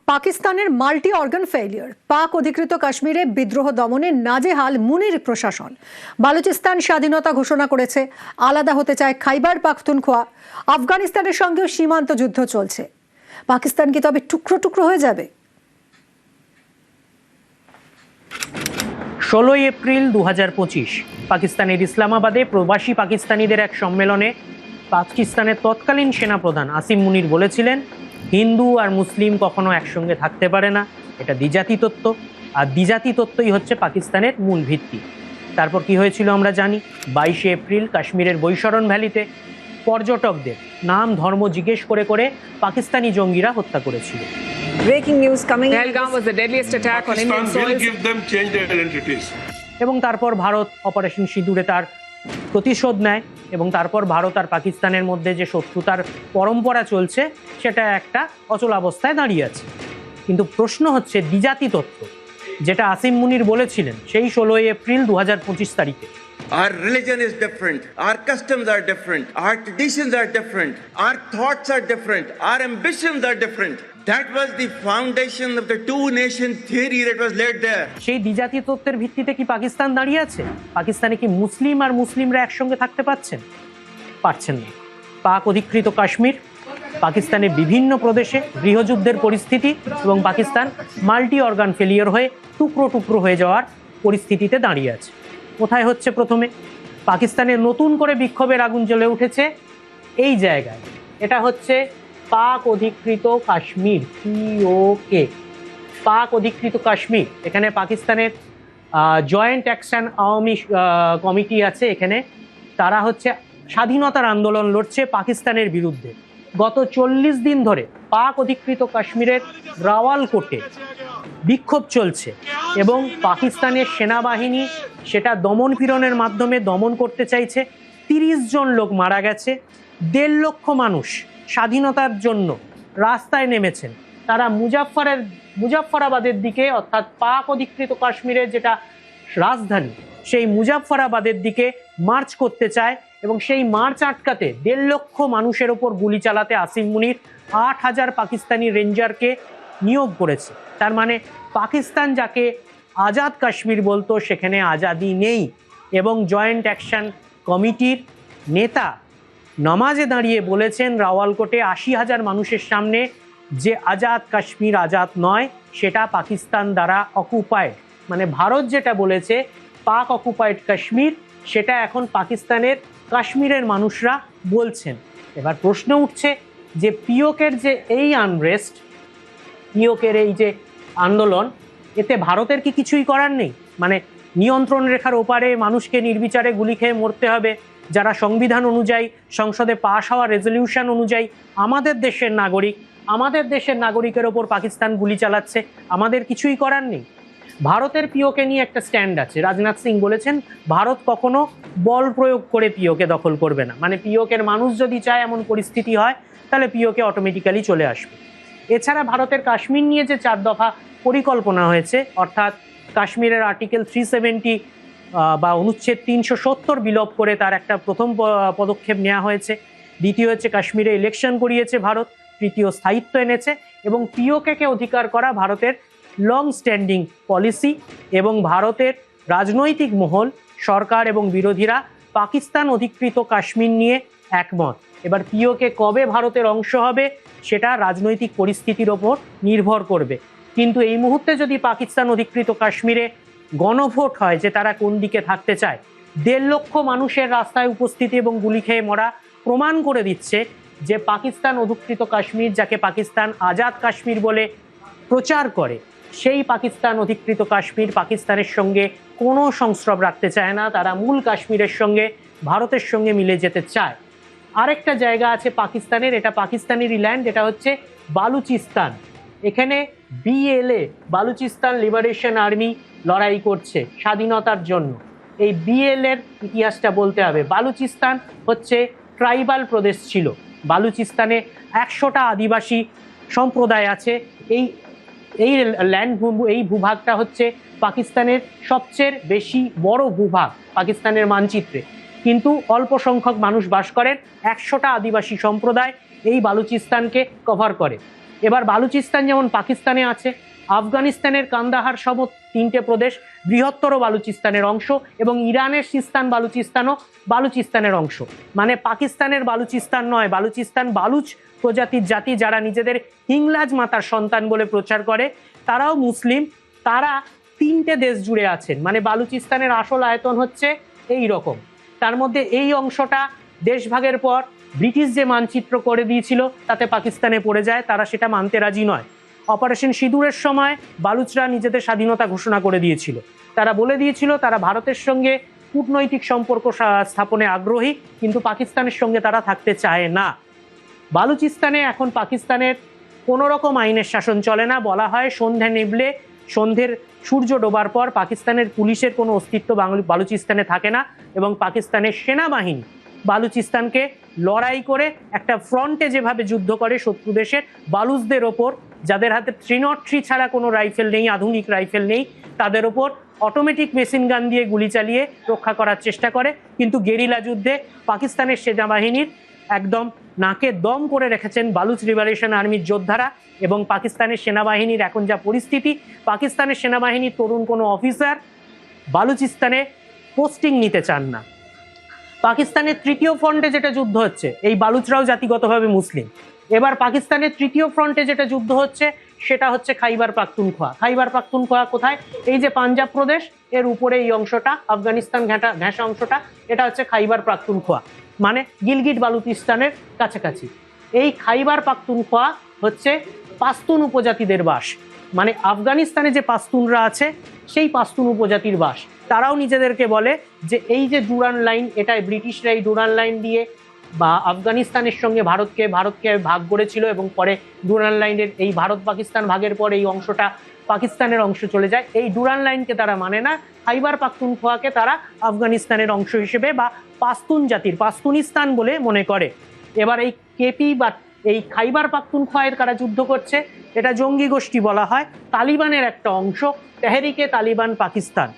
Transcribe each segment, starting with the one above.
পাকিস্তানের multi organ failure, পাক অধিকৃত কাশ্মীরে বিদ্রোহ দমনে নাজেহাল মুনির প্রশাসন। বালুচিস্তান স্বাধীনতা ঘোষণা করেছে, আলাদা হতে চায় খাইবার পাখতুনখোয়া। আফগানিস্তানের সঙ্গেও সীমান্ত যুদ্ধ চলছে। পাকিস্তান কি তবে টুকরো টুকরো হয়ে যাবে? 16 এপ্রিল 2025 পাকিস্তানের ইসলামাবাদে প্রবাসী পাকিস্তানিদের এক সম্মেলনে পাকিস্তানের তৎকালীন সেনাপ্রধান আসিম মুনির বলেছিলেন, হিন্দু আর মুসলিম কখনো একসঙ্গে থাকতে পারে না, এটা দ্বিজাতি তত্ত্ব, আর দ্বিজাতি তত্ত্বই হচ্ছে পাকিস্তানের মূল ভিত্তি। তারপর কি হয়েছিল আমরা জানি। 22 এপ্রিল কাশ্মীরের বৈশরণ ভ্যালিতে পর্যটকদের নাম ধর্ম জিজ্ঞেস করে করে পাকিস্তানি জঙ্গিরা হত্যা করেছিল। Breaking news coming in. Pahalgam was the deadliest attack on Indian soil. Give them change their identities. এবং তারপর ভারত অপারেশন সিঁদুরে তার প্রতিশোধ নেয়, এবং তারপর ভারত আর পাকিস্তানের মধ্যে যে শত্রুতার পরম্পরা চলছে সেটা একটা অচলাবস্থায় দাঁড়িয়ে আছে। কিন্তু প্রশ্ন হচ্ছে দ্বিজাতি তত্ত্ব, যেটা আসিম মুনির বলেছিলেন সেই 16 এপ্রিল 2025 তারিখে। Our religion is different, our customs are different, our traditions are different, our thoughts are different, our ambitions are different. That was the foundation of the two-nation theory that was laid there. সেই দ্বিজাতি তত্ত্বের ভিত্তিতে কি পাকিস্তান দাঁড়িয়ে আছে? পাকিস্তানে কি মুসলিম আর মুসলিমরা একসঙ্গে থাকতে পারছেন না। পাক অধিকৃত কাশ্মীর, পাকিস্তানের বিভিন্ন প্রদেশে গৃহযুদ্ধের পরিস্থিতি এবং পাকিস্তান মাল্টি অর্গান ফেলিয়ার হয়ে টুকরো টুকরো হয়ে যাওয়ার পরিস্থিতিতে দাঁড়িয়ে আছে। কোথায় হচ্ছে? প্রথমে পাকিস্তানের নতুন করে বিক্ষোভের আগুন জ্বলে উঠেছে এই জায়গায়। এটা হচ্ছে পাক অধিকৃত কাশ্মীর, পিওকে, পাক অধিকৃত কাশ্মীর। এখানে পাকিস্তানের জয়েন্ট অ্যাকশন আওয়ামী কমিটি আছে। এখানে তারা হচ্ছে স্বাধীনতার আন্দোলন লড়ছে পাকিস্তানের বিরুদ্ধে। গত 40 দিন ধরে পাক অধিকৃত কাশ্মীরের রাওয়ালকোটে বিক্ষোভ চলছে, এবং পাকিস্তানের সেনাবাহিনী সেটা দমন পীড়নের মাধ্যমে দমন করতে চাইছে। 30 জন লোক মারা গেছে, 1.5 লক্ষ মানুষ স্বাধীনতার জন্য রাস্তায় নেমেছেন। তারা মুজাফফরাবাদের দিকে, অর্থাৎ পাক অধিকৃত কাশ্মীরের যেটা রাজধানী, সেই মুজাফফরাবাদের দিকে মার্চ করতে চায়, এবং সেই মার্চ আটকাতে 1.5 লক্ষ মানুষের ওপর গুলি চালাতে আসিম মুনির 8,000 পাকিস্তানি রেঞ্জারকে নিয়োগ করেছে। তার মানে পাকিস্তান যাকে আজাদ কাশ্মীর বলতো সেখানে আজাদি নেই। এবং জয়েন্ট অ্যাকশন কমিটির নেতা নামাজে দাঁড়িয়ে বলেছেন রাওয়ালকোটে 80,000 মানুষের সামনে যে আজাদ কাশ্মীর আজাদ নয়, সেটা পাকিস্তান দ্বারা অকুপাইড। মানে ভারত যেটা বলেছে পাক অকুপাইড কাশ্মীর, সেটা এখন পাকিস্তানের কাশ্মীরের মানুষরা বলছেন। এবার প্রশ্ন উঠছে যে পিওকের যে এই আনরেস্ট, পিওকের এই যে আন্দোলন, এতে ভারতের কি কিছুই করার নেই? মানে নিয়ন্ত্রণ রেখার ওপারে মানুষকে নির্বিচারে গুলি খেয়ে মরতে হবে, যারা সংবিধান অনুযায়ী সংসদে পাশ হওয়া রেজলিউশন অনুযায়ী আমাদের দেশের নাগরিকের ওপর পাকিস্তান গুলি চালাচ্ছে, আমাদের কিছুই করার নেই। ভারতের পিওকে নিয়ে একটা স্ট্যান্ড আছে। রাজনাথ সিং বলেছেন ভারত কখনো বল প্রয়োগ করে পিওকে দখল করবে না। মানে পিওকের মানুষ যদি চায় এমন পরিস্থিতি হয়, তাহলে পিওকে অটোমেটিক্যালি চলে আসবে। এছাড়া ভারতের কাশ্মীর নিয়ে যে 4 দফা পরিকল্পনা হয়েছে, অর্থাৎ কাশ্মীরের আর্টিকেল 370 বা অনুচ্ছেদ 370 বিলোপ করে তার একটা প্রথম পদক্ষেপ নেওয়া হয়েছে। দ্বিতীয় হচ্ছে কাশ্মীরে ইলেকশন করিয়েছে ভারত। তৃতীয় স্থায়িত্ব এনেছে, এবং পিওকে অধিকার করা ভারতের লং স্ট্যান্ডিং পলিসি। এবং ভারতের রাজনৈতিক মহল, সরকার এবং বিরোধীরা পাকিস্তান অধিকৃত কাশ্মীর নিয়ে একমত। এবার পিওকে কবে ভারতের অংশ হবে সেটা রাজনৈতিক পরিস্থিতির ওপর নির্ভর করবে। কিন্তু এই মুহূর্তে যদি পাকিস্তান অধিকৃত কাশ্মীরে গণভোট হয় যে তারা কোন দিকে থাকতে চায়, 1.5 লক্ষ মানুষের রাস্তায় উপস্থিতি এবং গুলি খেয়ে মরা প্রমাণ করে দিচ্ছে যে পাকিস্তান অধিকৃত কাশ্মীর, যাকে পাকিস্তান আজাদ কাশ্মীর বলে প্রচার করে, সেই পাকিস্তান অধিকৃত কাশ্মীর পাকিস্তানের সঙ্গে কোনো সংস্রব রাখতে চায় না। তারা মূল কাশ্মীরের সঙ্গে, ভারতের সঙ্গে মিলে যেতে চায়। আরেকটা জায়গা আছে পাকিস্তানের, এটা পাকিস্তানেরই ল্যান্ড, এটা হচ্ছে বালুচিস্তান। এখানে বিএলএ, বালুচিস্তান লিবারেশন আর্মি লড়াই করছে স্বাধীনতার জন্য। এই বিএলএর ইতিহাসটা বলতে হবে। বালুচিস্তান হচ্ছে ট্রাইবাল প্রদেশ ছিল। বালুচিস্তানে 100টা আদিবাসী সম্প্রদায় আছে। এই ভূভাগটা হচ্ছে পাকিস্তানের সবচেয়ে বেশি বড় ভূভাগ পাকিস্তানের মানচিত্রে, কিন্তু অল্প সংখ্যক মানুষ বাস করেন। 100টা আদিবাসী সম্প্রদায় এই বালুচিস্তানকে কভার করে। এবার বালুচিস্তান যেমন পাকিস্তানে আছে, আফগানিস্তানের কান্দাহার সহ 3টে প্রদেশ বৃহত্তর বালুচিস্তানের অংশ, এবং ইরানের সিস্তান বালুচিস্তানও বালুচিস্তানের অংশ। মানে পাকিস্তানের বালুচিস্তান নয়, বালুচিস্তান বালুচ প্রজাতির জাতি যারা নিজেদের হিংলাজ মাতার সন্তান বলে প্রচার করে, তারাও মুসলিম। তারা 3টে দেশ জুড়ে আছেন। মানে বালুচিস্তানের আসল আয়তন হচ্ছে এই রকম। তার মধ্যে এই অংশটা দেশভাগের পর ব্রিটিশ যে মানচিত্র করে দিয়েছিল তাতে পাকিস্তানে পড়ে যায়, তারা সেটা মানতে রাজি নয়। অপারেশন সিঁদুরের সময় বালুচরা নিজেদের স্বাধীনতা ঘোষণা করে দিয়েছিল। তারা বলে দিয়েছিল তারা ভারতের সঙ্গে কূটনৈতিক সম্পর্ক স্থাপনে আগ্রহী, কিন্তু পাকিস্তানের সঙ্গে তারা থাকতে চায় না। বালুচিস্তানে এখন পাকিস্তানের কোনো রকম আইনের শাসন চলে না। বলা হয় সন্ধ্যা নেবলে, সন্ধ্যের সূর্য ডোবার পর পাকিস্তানের পুলিশের কোনো অস্তিত্ব বালুচিস্তানে থাকে না, এবং পাকিস্তানের সেনাবাহিনী বালুচিস্তানকে লড়াই করে একটা ফ্রন্টে যেভাবে যুদ্ধ করে শত্রু দেশের বালুচদের ওপর, যাদের হাতে 303 ছাড়া কোনো রাইফেল নেই, আধুনিক রাইফেল নেই, তাদের ওপর অটোমেটিক মেশিন গান দিয়ে গুলি চালিয়ে রক্ষা করার চেষ্টা করে। কিন্তু গেরিলা যুদ্ধে পাকিস্তানের সেনাবাহিনীর একদম নাকে দম করে রেখেছেন বালুচ লিবারেশন আর্মির যোদ্ধারা। এবং পাকিস্তানের সেনাবাহিনীর এখন যা পরিস্থিতি, পাকিস্তানের সেনাবাহিনীর তরুণ কোনো অফিসার বালুচিস্তানে পোস্টিং নিতে চান না। পাকিস্তানের 3য় ফ্রন্টে যেটা যুদ্ধ হচ্ছে, এই বালুচরাও জাতিগতভাবে মুসলিম। এবার পাকিস্তানের 3য় ফ্রন্টে যেটা যুদ্ধ হচ্ছে সেটা হচ্ছে খাইবার পাখতুনখোয়া। খাইবার পাখতুনখোয়া কোথায়? এই যে পাঞ্জাব প্রদেশ, এর উপরে এই অংশটা, আফগানিস্তান ঘেঁষা অংশটা, এটা হচ্ছে খাইবার পাখতুনখোয়া, মানে গিলগিট বালুচিস্তানের কাছাকাছি। এই খাইবার পাখতুনখোয়া হচ্ছে পাশতুন উপজাতিদের বাস। মানে আফগানিস্তানে যে পাশতুনরা আছে সেই পাশতুন উপজাতির বাস। তারাও নিজেদেরকে বলে যে এই যে ডুরান্ড লাইন, এটা ব্রিটিশরা এই ডুরান্ড লাইন দিয়ে বা আফগানিস্তানের সঙ্গে ভারতকে ভাগ করেছিল, এবং পরে ডুরান্ড লাইনের এই ভারত পাকিস্তান ভাগের পর এই অংশটা পাকিস্তানের অংশ চলে যায়। এই ডুরান্ড লাইনকে তারা মানে না, খাইবার পাখতুনখোয়াকে তারা আফগানিস্তানের অংশ হিসেবে বা পাশতুন জাতির পাশতুনিস্তান বলে মনে করে। এবার এই কেপি বা এই খাইবার পাখতুনখোয়ায় কারা যুদ্ধ করছে, এটা জঙ্গি গোষ্ঠী বলা হয়, তালিবানের একটা অংশ, তেহরিকে তালিবান পাকিস্তান।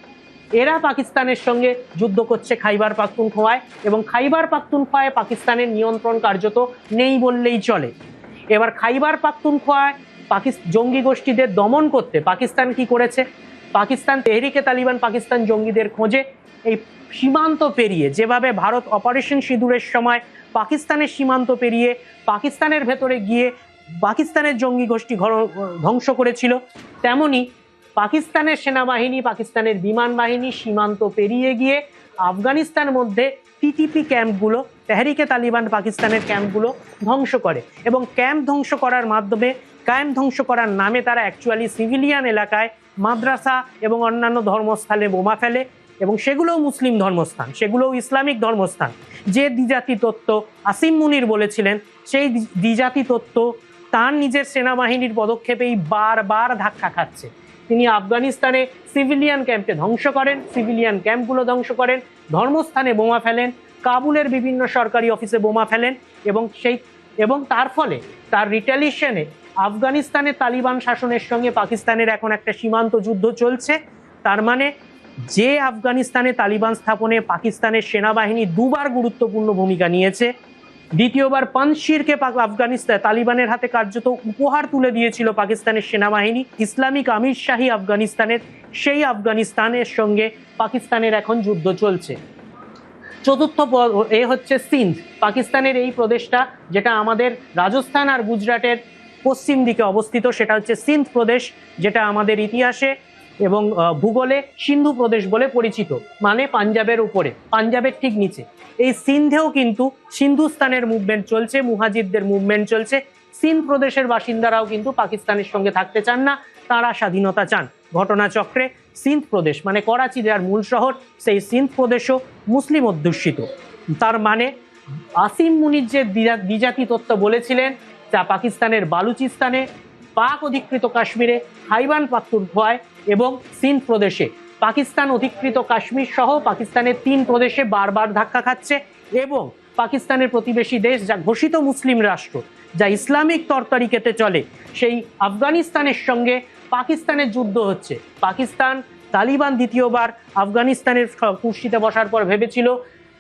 এরা পাকিস্তানের সঙ্গে যুদ্ধ করছে খাইবার পাখতুনখোয়ায়, এবং খাইবার পাখতুনখোয়ায় পাকিস্তানের নিয়ন্ত্রণ কার্যত নেই বললেই চলে। এবার খাইবার পাখতুনখোয়ায় জঙ্গি গোষ্ঠীদের দমন করতে পাকিস্তান কি করেছে? পাকিস্তান তেহরিকে তালিবান পাকিস্তান জঙ্গিদের খোঁজে এই সীমান্ত পেরিয়ে, যেভাবে ভারত অপারেশন সিঁদুরের সময় পাকিস্তানের সীমান্ত পেরিয়ে পাকিস্তানের ভেতরে গিয়ে পাকিস্তানের জঙ্গি গোষ্ঠী ধ্বংস করেছিল, তেমনি পাকিস্তানের সেনাবাহিনী, পাকিস্তানের বিমান বাহিনী সীমান্ত পেরিয়ে গিয়ে আফগানিস্তানের মধ্যে টিটিপি ক্যাম্পগুলো, তেহরিকে তালিবান পাকিস্তানের ক্যাম্পগুলো ধ্বংস করে। এবং ক্যাম্প ধ্বংস করার মাধ্যমে, ক্যাম্প ধ্বংস করার নামে তারা অ্যাকচুয়ালি সিভিলিয়ান এলাকায় মাদ্রাসা এবং অন্যান্য ধর্মস্থানে বোমা ফেলে, এবং সেগুলোও মুসলিম ধর্মস্থান, সেগুলোও ইসলামিক ধর্মস্থান। যে দ্বিজাতি তত্ত্ব আসিম মুনির বলেছিলেন, সেই দ্বিজাতি তত্ত্ব তার নিজের সেনাবাহিনীর পদক্ষেপেই বারবার ধাক্কা খাচ্ছে। তিনি আফগানিস্তানে সিভিলিয়ান ক্যাম্পে ধ্বংস করেন, সিভিলিয়ান ক্যাম্পগুলো ধ্বংস করেন, ধর্মস্থানে বোমা ফেলেন, কাবুলের বিভিন্ন সরকারি অফিসে বোমা ফেলেন, এবং তার ফলে তার রিটালিয়েশনে আফগানিস্তানের তালিবান শাসনের সঙ্গে পাকিস্তানের এখন একটা সীমান্ত যুদ্ধ চলছে। তার মানে যে আফগানিস্তানে তালিবান স্থাপনে পাকিস্তানের সেনাবাহিনী 2বার গুরুত্বপূর্ণ ভূমিকা নিয়েছে, দ্বিতীয়বার পাঞ্জশিরকে আফগানিস্তান তালিবানের হাতে কার্যত উপহার তুলে দিয়েছিল পাকিস্তানের সেনাবাহিনী, ইসলামিক আমির শাহী আফগানিস্তানের, সেই আফগানিস্তানের সঙ্গে পাকিস্তানের এখন যুদ্ধ চলছে। চতুর্থ এ হচ্ছে সিন্ধ, পাকিস্তানের এই প্রদেশটা যেটা আমাদের রাজস্থান আর গুজরাটের পশ্চিম দিকে অবস্থিত, সেটা হচ্ছে সিন্ধ প্রদেশ, যেটা আমাদের ইতিহাসে এবং ভূগোলে সিন্ধু প্রদেশ বলে পরিচিত, মানে পাঞ্জাবের উপরে, পাঞ্জাবের ঠিক নিচে। এই সিন্ধেও কিন্তু সিন্ধুস্তানের মুভমেন্ট চলছে, মুহাজিরদের মুভমেন্ট চলছে। সিন্ধ প্রদেশের বাসিন্দারাও কিন্তু পাকিস্তানের সঙ্গে থাকতে চান না, তারা স্বাধীনতা চান। ঘটনাচক্রে সিন্ধ প্রদেশ মানে করাচি যার মূল শহর, সেই সিন্ধ প্রদেশও মুসলিম অধ্যুষিত। তার মানে আসিম মুনির যে দ্বিজাতি তত্ত্ব বলেছিলেন, যা পাকিস্তানের বালুচিস্তানে, পাক অধিকৃত কাশ্মীরে, খাইবার পাখতুনখোয়ায় এবং সিন্ধ প্রদেশে, পাকিস্তান অধিকৃত কাশ্মীর সহ পাকিস্তানের 3 প্রদেশে বারবার ধাক্কা খাচ্ছে। এবং পাকিস্তানের প্রতিবেশী দেশ, যা ঘোষিত মুসলিম রাষ্ট্র, যা ইসলামিক তরতরিকাতে চলে, সেই আফগানিস্তানের সঙ্গে পাকিস্তানের যুদ্ধ হচ্ছে। পাকিস্তান তালিবান দ্বিতীয়বার আফগানিস্তানের কুর্সিতে বসার পর ভেবেছিল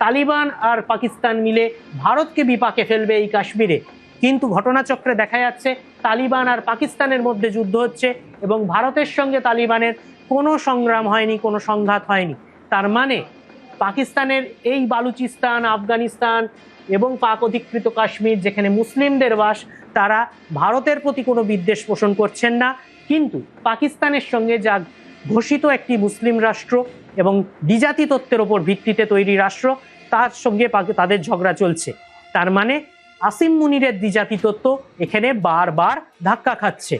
তালিবান আর পাকিস্তান মিলে ভারতকে বিপাকে ফেলবে এই কাশ্মীরে, কিন্তু ঘটনাচক্রে দেখা যাচ্ছে তালিবান আর পাকিস্তানের মধ্যে যুদ্ধ হচ্ছে এবং ভারতের সঙ্গে তালিবানের কোনো সংগ্রাম হয়নি, কোনো সংঘাত হয়নি। তার মানে পাকিস্তানের এই বালুচিস্তান, আফগানিস্তান এবং পাক অধিকৃত কাশ্মীর যেখানে মুসলিমদের বাস, তারা ভারতের প্রতি কোনো বিদ্বেষ পোষণ করছেন না, কিন্তু পাকিস্তানের সঙ্গে যা ঘোষিত একটি মুসলিম রাষ্ট্র এবং দ্বিজাতি তত্ত্বের ওপর ভিত্তিতে তৈরি রাষ্ট্র, তার সঙ্গে তাদের ঝগড়া চলছে। তার মানে আসিম মুনিরের দ্বিজাতি তত্ত্ব এখানে বারবার ধাক্কা খাচ্ছে।